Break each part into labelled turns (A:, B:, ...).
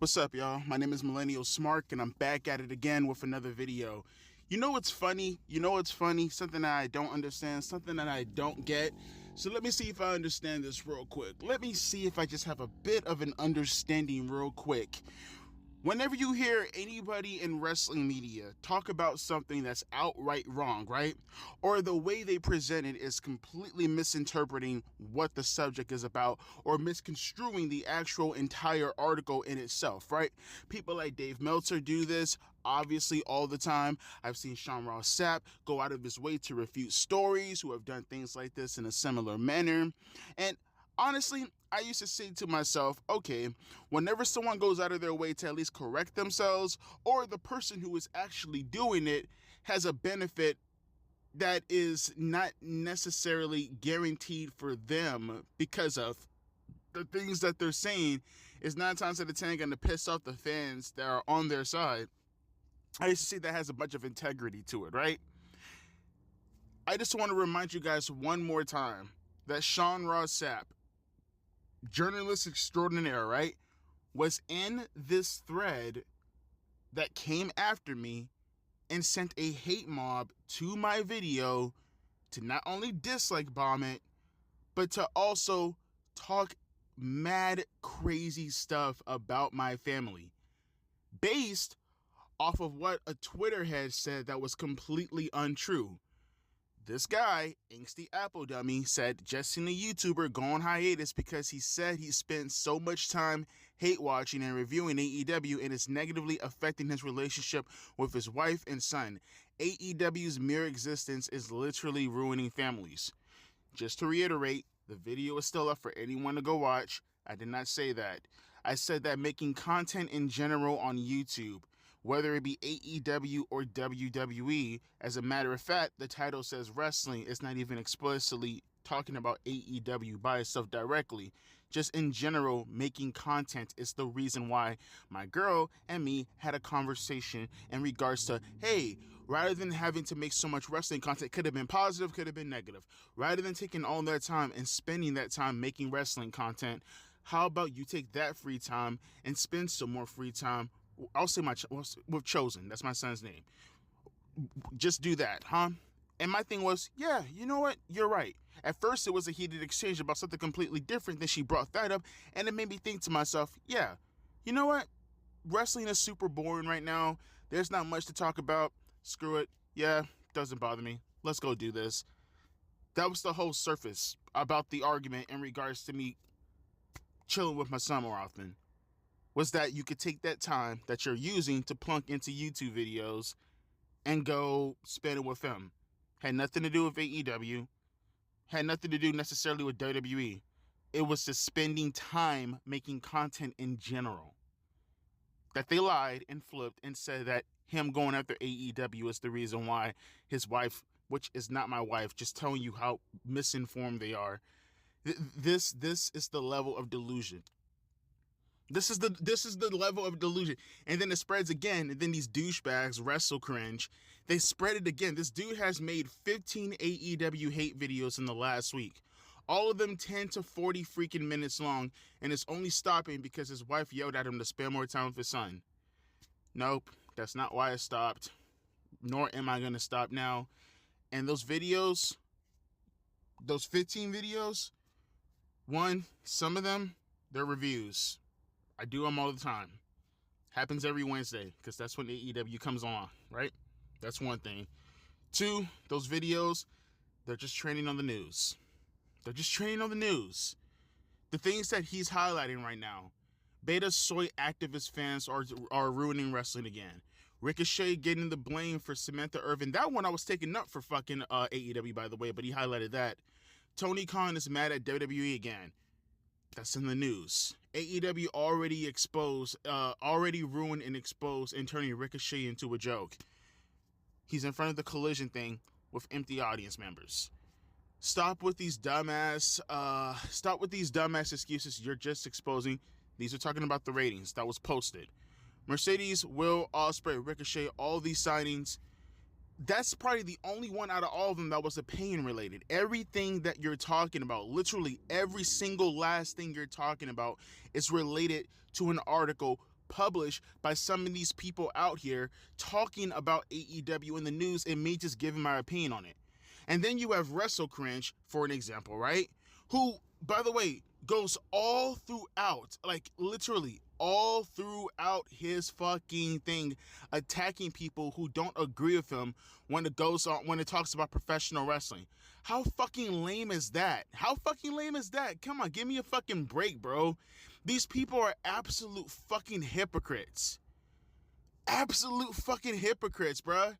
A: What's up, y'all? My name is Millennial Smark, and I'm back at it again with another video. You know what's funny? Something that I don't understand, something that I don't get. So let me see if I understand this real quick. Let me see if I just have a bit of an understanding real quick. Whenever you hear anybody in wrestling media talk about something that's outright wrong, right? Or the way they present it is completely misinterpreting what the subject is about or misconstruing the actual entire article in itself, right? People like Dave Meltzer do this, obviously, all the time. I've seen Sapp go out of his way to refute stories who have done things like this in a similar manner. And honestly, I used to say to myself, okay, whenever someone goes out of their way to at least correct themselves, or the person who is actually doing it has a benefit that is not necessarily guaranteed for them because of the things that they're saying, is 9 times out of 10 going to piss off the fans that are on their side. I used to say that has a bunch of integrity to it, right? I just want to remind you guys one more time that Sapp, journalist extraordinaire, right, was in this thread that came after me and sent a hate mob to my video to not only dislike bomb it, but to also talk mad crazy stuff about my family based off of what a Twitter head said that was completely untrue. This guy, Angsty Apple Dummy, said just seen a YouTuber go on hiatus because he said he spent so much time hate watching and reviewing AEW and it's negatively affecting his relationship with his wife and son. AEW's mere existence is literally ruining families. Just to reiterate, the video is still up for anyone to go watch. I did not say that. I said that making content in general on YouTube, whether it be AEW or WWE, as a matter of fact, the title says wrestling. It's not even explicitly talking about AEW by itself directly. Just in general, making content is the reason why my girl and me had a conversation in regards to, hey, rather than having to make so much wrestling content, could have been positive, could have been negative. Rather than taking all that time and spending that time making wrestling content, how about you take that free time and spend some more free time? I'll say with Chosen, that's my son's name. Just do that, huh? And my thing was, yeah, you know what? You're right. At first, it was a heated exchange about something completely different. Then she brought that up, and it made me think to myself, yeah, you know what? Wrestling is super boring right now. There's not much to talk about. Screw it. Yeah, doesn't bother me. Let's go do this. That was the whole surface about the argument in regards to me chilling with my son more often. Was that you could take that time that you're using to plunk into YouTube videos and go spend it with him. Had nothing to do with AEW. Had nothing to do necessarily with WWE. It was just spending time making content in general. That they lied and flipped and said that him going after AEW is the reason why his wife, which is not my wife, just telling you how misinformed they are. This is the level of delusion. This is the level of delusion. And then it spreads again. And then these douchebags, Wrestle Cringe, they spread it again. This dude has made 15 AEW hate videos in the last week. All of them 10 to 40 freaking minutes long. And it's only stopping because his wife yelled at him to spend more time with his son. Nope, that's not why I stopped. Nor am I going to stop now. And those videos, those 15 videos, some of them, they're reviews. I do them all the time. Happens every Wednesday because that's when AEW comes on, right? That's one thing. 2, those videos, they're just training on the news. They're just training on the news. The things that he's highlighting right now. Beta soy activist fans are ruining wrestling again. Ricochet getting the blame for Samantha Irvin. That one I was taking up for fucking AEW, by the way, but he highlighted that. Tony Khan is mad at WWE again. That's in the news. AEW already ruined and exposed and turning Ricochet into a joke. He's in front of the Collision thing with empty audience members. Stop with these dumbass excuses. You're just exposing. These are talking about the ratings that was posted. Mercedes, Will, Ospreay, Ricochet, all these signings. That's probably the only one out of all of them that was opinion related. Everything that you're talking about, literally every single last thing you're talking about is related to an article published by some of these people out here talking about AEW in the news and me just giving my opinion on it. And then you have Wrestle Cringe, for an example, right? Who, by the way, goes all throughout, like literally all throughout his fucking thing, attacking people who don't agree with him when it goes on, when it talks about professional wrestling. How fucking lame is that? How fucking lame is that? Come on, give me a fucking break, bro. These people are absolute fucking hypocrites. Absolute fucking hypocrites, bruh.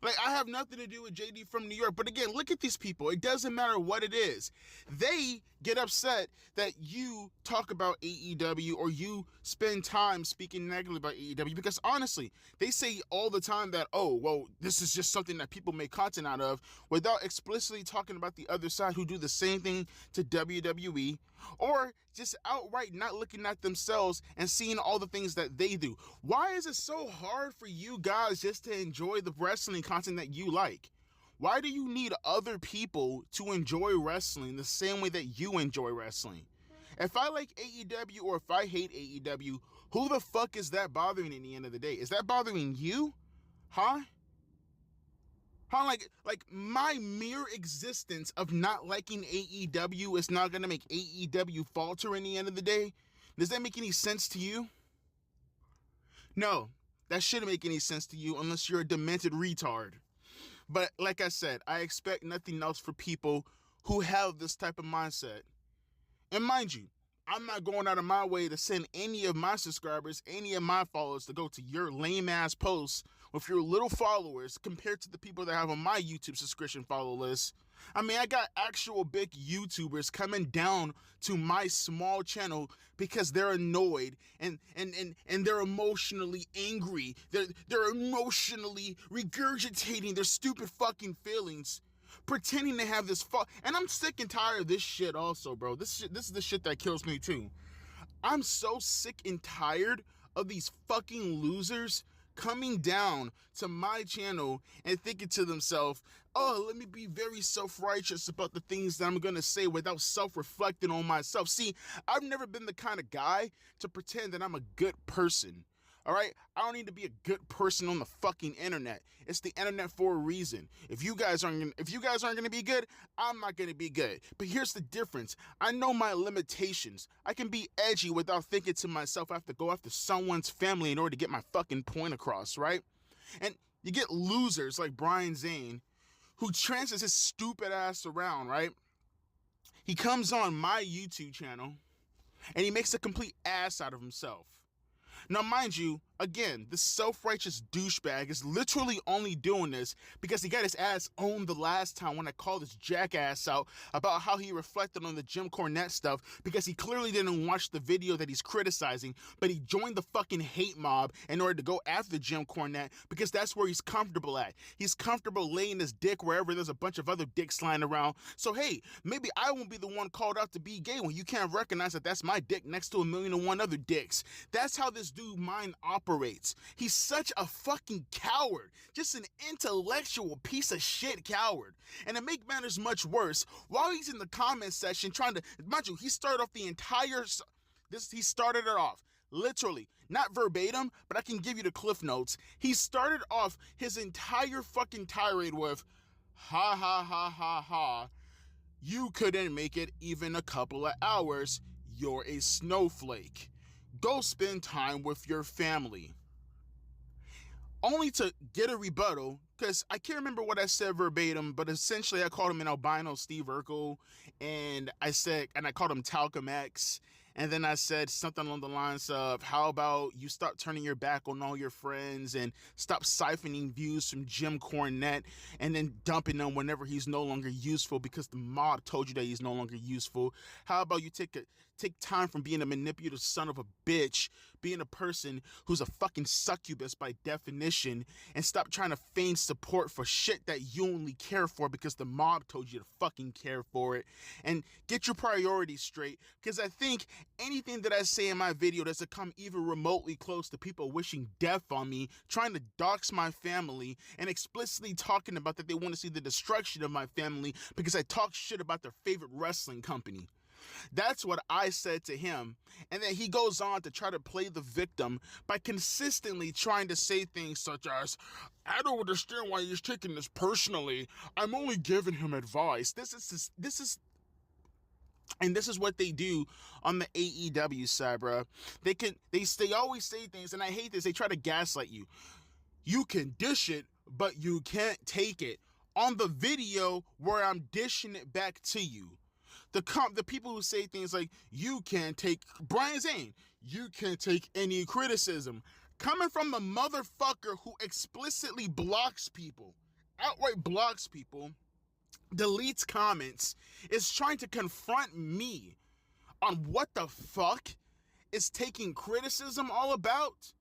A: Like, I have nothing to do with JD from New York, but again, look at these people. It doesn't matter what it is. They get upset that you talk about AEW or you spend time speaking negatively about AEW because honestly, they say all the time that, oh, well, this is just something that people make content out of without explicitly talking about the other side who do the same thing to WWE or just outright not looking at themselves and seeing all the things that they do. Why is it so hard for you guys just to enjoy the wrestling content that you like? Why do you need other people to enjoy wrestling the same way that you enjoy wrestling? If I like AEW or if I hate AEW, who the fuck is that bothering at the end of the day? Is that bothering you? Huh? Like my mere existence of not liking AEW is not gonna make AEW falter in the end of the day? Does that make any sense to you? No, that shouldn't make any sense to you unless you're a demented retard. But like I said, I expect nothing else for people who have this type of mindset. And mind you, I'm not going out of my way to send any of my subscribers, any of my followers to go to your lame ass posts with your little followers compared to the people that have on my YouTube subscription follow list. I mean, I got actual big YouTubers coming down to my small channel because they're annoyed and they're emotionally angry. They're emotionally regurgitating their stupid fucking feelings, pretending to have this and I'm sick and tired of this shit also, bro. This is the shit that kills me too. I'm so sick and tired of these fucking losers coming down to my channel and thinking to themselves, oh, let me be very self-righteous about the things that I'm gonna say without self-reflecting on myself. See, I've never been the kind of guy to pretend that I'm a good person. All right, I don't need to be a good person on the fucking internet. It's the internet for a reason. If you guys aren't gonna be good, I'm not gonna be good. But here's the difference. I know my limitations. I can be edgy without thinking to myself I have to go after someone's family in order to get my fucking point across, right? And you get losers like Zane, who trances his stupid ass around, right? He comes on my YouTube channel and he makes a complete ass out of himself. Now, mind you, again, this self-righteous douchebag is literally only doing this because he got his ass owned the last time when I called this jackass out about how he reflected on the Jim Cornette stuff because he clearly didn't watch the video that he's criticizing, but he joined the fucking hate mob in order to go after Jim Cornette because that's where he's comfortable at. He's comfortable laying his dick wherever there's a bunch of other dicks lying around. So, hey, maybe I won't be the one called out to be gay when you can't recognize that that's my dick next to 1,000,001 other dicks. That's how this dude mind operates. He's such a fucking coward, just an intellectual piece of shit coward. And to make matters much worse, while he's in the comment section trying to, mind you, he started off the entire, he started it off, literally, not verbatim, but I can give you the cliff notes. He started off his entire fucking tirade with, ha ha ha ha ha, you couldn't make it even a couple of hours, you're a snowflake. Go spend time with your family. Only to get a rebuttal, because I can't remember what I said verbatim, but essentially I called him an albino Steve Urkel, and I called him Talcum X, and then I said something along the lines of, how about you stop turning your back on all your friends and stop siphoning views from Jim Cornette and then dumping them whenever he's no longer useful because the mob told you that he's no longer useful. How about you take time from being a manipulative son of a bitch, being a person who's a fucking succubus by definition, and stop trying to feign support for shit that you only care for because the mob told you to fucking care for it, and get your priorities straight, because I think anything that I say in my video that's come even remotely close to people wishing death on me, trying to dox my family, and explicitly talking about that they want to see the destruction of my family because I talk shit about their favorite wrestling company. That's what I said to him. And then he goes on to try to play the victim by consistently trying to say things such as, I don't understand why he's taking this personally. I'm only giving him advice. This is what they do on the AEW side, bro. They always say things, and I hate this. They try to gaslight you. You can dish it, but you can't take it. On the video where I'm dishing it back to you, the people who say things like, you can't take, Brian Zane, you can't take any criticism, coming from the motherfucker who explicitly blocks people, outright blocks people, deletes comments, is trying to confront me on what the fuck is taking criticism all about.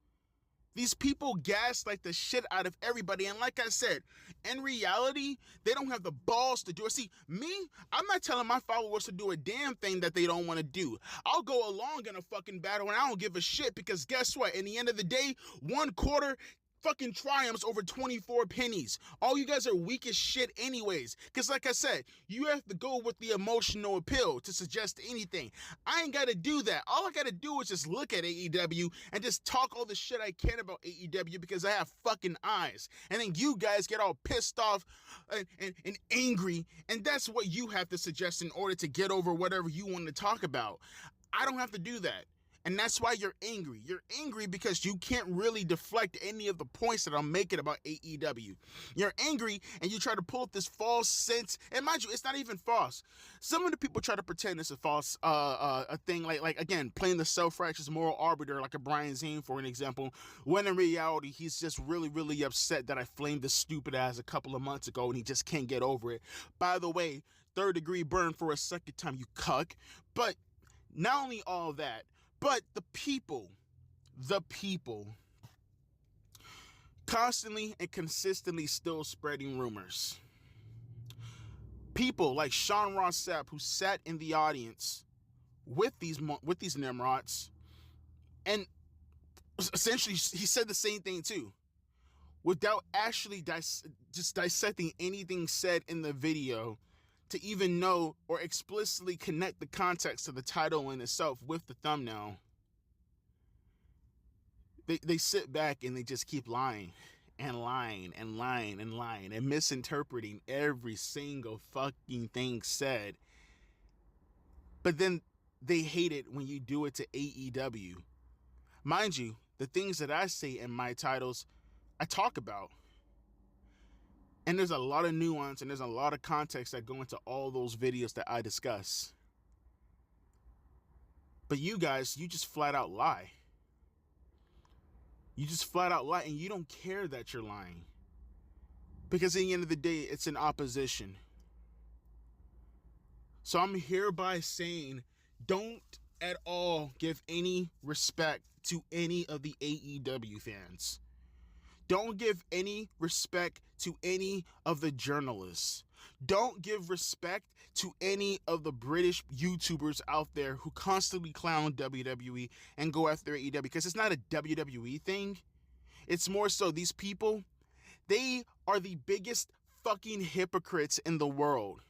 A: These people gaslight the shit out of everybody. And like I said, in reality, they don't have the balls to do it. See, me, I'm not telling my followers to do a damn thing that they don't want to do. I'll go along in a fucking battle and I don't give a shit, because guess what? In the end of the day, 1/4 fucking triumphs over 24 pennies. All you guys are weak as shit anyways. Because like I said, you have to go with the emotional appeal to suggest anything. I ain't got to do that. All I got to do is just look at AEW and just talk all the shit I can about AEW because I have fucking eyes. And then you guys get all pissed off and angry. And that's what you have to suggest in order to get over whatever you want to talk about. I don't have to do that. And that's why you're angry. You're angry because you can't really deflect any of the points that I'm making about AEW. You're angry and you try to pull up this false sense. And mind you, it's not even false. Some of the people try to pretend it's a false a thing, like again, playing the self-righteous moral arbiter like a Brian Zane, for an example, when in reality, he's just really, really upset that I flamed this stupid ass a couple of months ago and he just can't get over it. By the way, 3rd degree burn for a second time, you cuck. But not only all that, but the people constantly and consistently still spreading rumors. People like Sean Ross Sapp, who sat in the audience with these Nimrods, and essentially he said the same thing too, without actually just dissecting anything said in the video to even know or explicitly connect the context of the title in itself with the thumbnail. They sit back and they just keep lying and lying and lying and lying and misinterpreting every single fucking thing said. But then they hate it when you do it to AEW. Mind you, the things that I say in my titles, I talk about. And there's a lot of nuance and there's a lot of context that go into all those videos that I discuss. But you guys, you just flat out lie. You just flat out lie, and you don't care that you're lying. Because at the end of the day, it's an opposition. So I'm hereby saying, don't at all give any respect to any of the AEW fans. Don't give any respect to any of the journalists. Don't give respect to any of the British YouTubers out there who constantly clown WWE and go after AEW, because it's not a WWE thing. It's more so these people, they are the biggest fucking hypocrites in the world.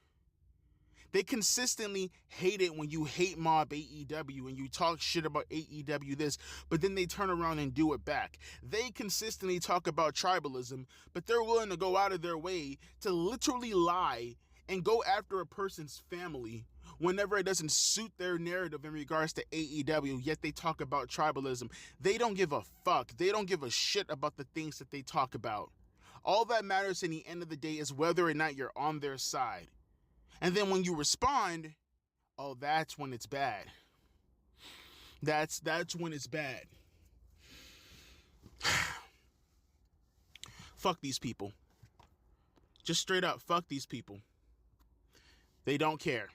A: They consistently hate it when you hate mob AEW and you talk shit about AEW this, but then they turn around and do it back. They consistently talk about tribalism, but they're willing to go out of their way to literally lie and go after a person's family whenever it doesn't suit their narrative in regards to AEW, yet they talk about tribalism. They don't give a fuck. They don't give a shit about the things that they talk about. All that matters in the end of the day is whether or not you're on their side. And then when you respond, oh, that's when it's bad. That's when it's bad. Fuck these people. Just straight up, fuck these people. They don't care.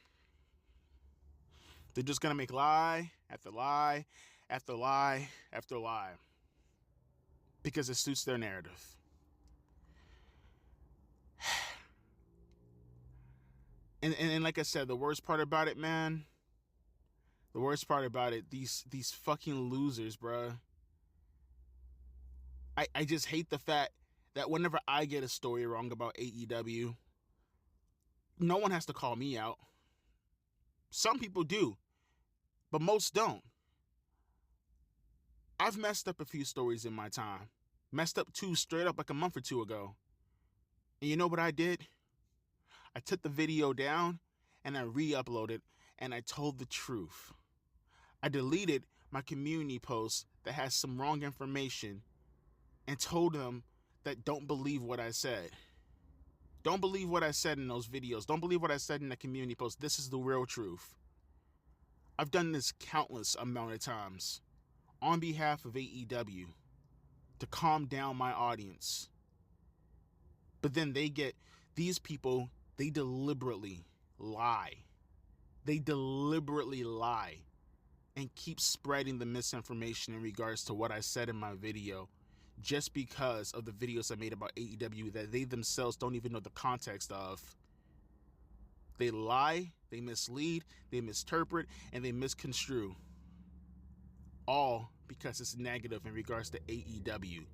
A: They're just gonna make lie after lie after lie after lie because it suits their narrative. And like I said, the worst part about it, man, these fucking losers, bruh. I just hate the fact that whenever I get a story wrong about AEW, no one has to call me out. Some people do, but most don't. I've messed up a few stories in my time. Messed up 2 straight up like a month or 2 ago. And you know what I did? I took the video down and I re-uploaded and I told the truth. I deleted my community post that has some wrong information and told them that don't believe what I said. Don't believe what I said in those videos. Don't believe what I said in the community post. This is the real truth. I've done this countless amount of times on behalf of AEW to calm down my audience. But then these people, they deliberately lie. They deliberately lie and keep spreading the misinformation in regards to what I said in my video just because of the videos I made about AEW that they themselves don't even know the context of. They lie, they mislead, they misinterpret, and they misconstrue. All because it's negative in regards to AEW.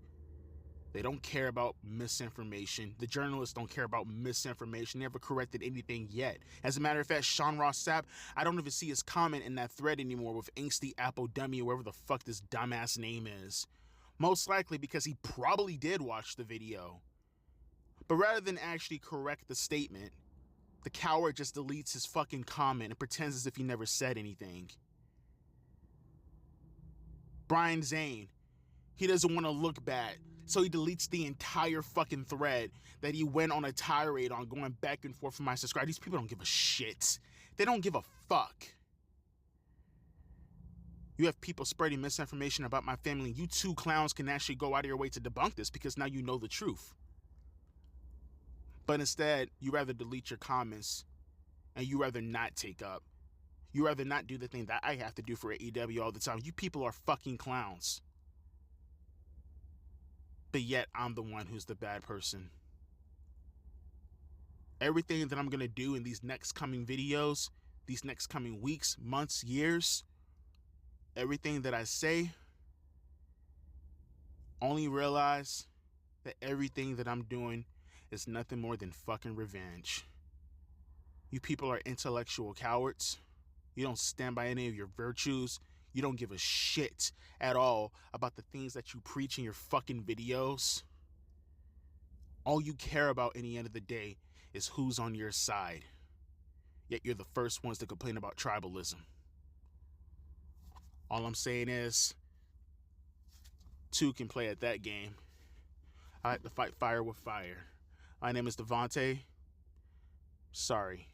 A: They don't care about misinformation. The journalists don't care about misinformation. They never corrected anything yet. As a matter of fact, Sean Ross Sapp, I don't even see his comment in that thread anymore with Angsty Apple Dummy, wherever the fuck this dumbass name is. Most likely because he probably did watch the video. But rather than actually correct the statement, the coward just deletes his fucking comment and pretends as if he never said anything. Brian Zane, he doesn't want to look bad, so he deletes the entire fucking thread that he went on a tirade on, going back and forth with my subscribers. These people don't give a shit. They don't give a fuck. You have people spreading misinformation about my family. You 2 clowns can actually go out of your way to debunk this because now you know the truth. But instead, you rather delete your comments and you rather not take up. You rather not do the thing that I have to do for AEW all the time. You people are fucking clowns. But yet, I'm the one who's the bad person. Everything that I'm going to do in these next coming videos, these next coming weeks, months, years, everything that I say, only realize that everything that I'm doing is nothing more than fucking revenge. You people are intellectual cowards. You don't stand by any of your virtues. You don't give a shit at all about the things that you preach in your fucking videos. All you care about in the end of the day is who's on your side. Yet you're the first ones to complain about tribalism. All I'm saying is, 2 can play at that game. I like to fight fire with fire. My name is Devontae. Sorry.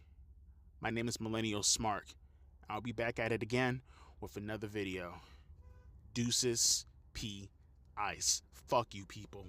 A: My name is Millennial Smart. I'll be back at it again with another video. Deuces, P, Ice. Fuck you people.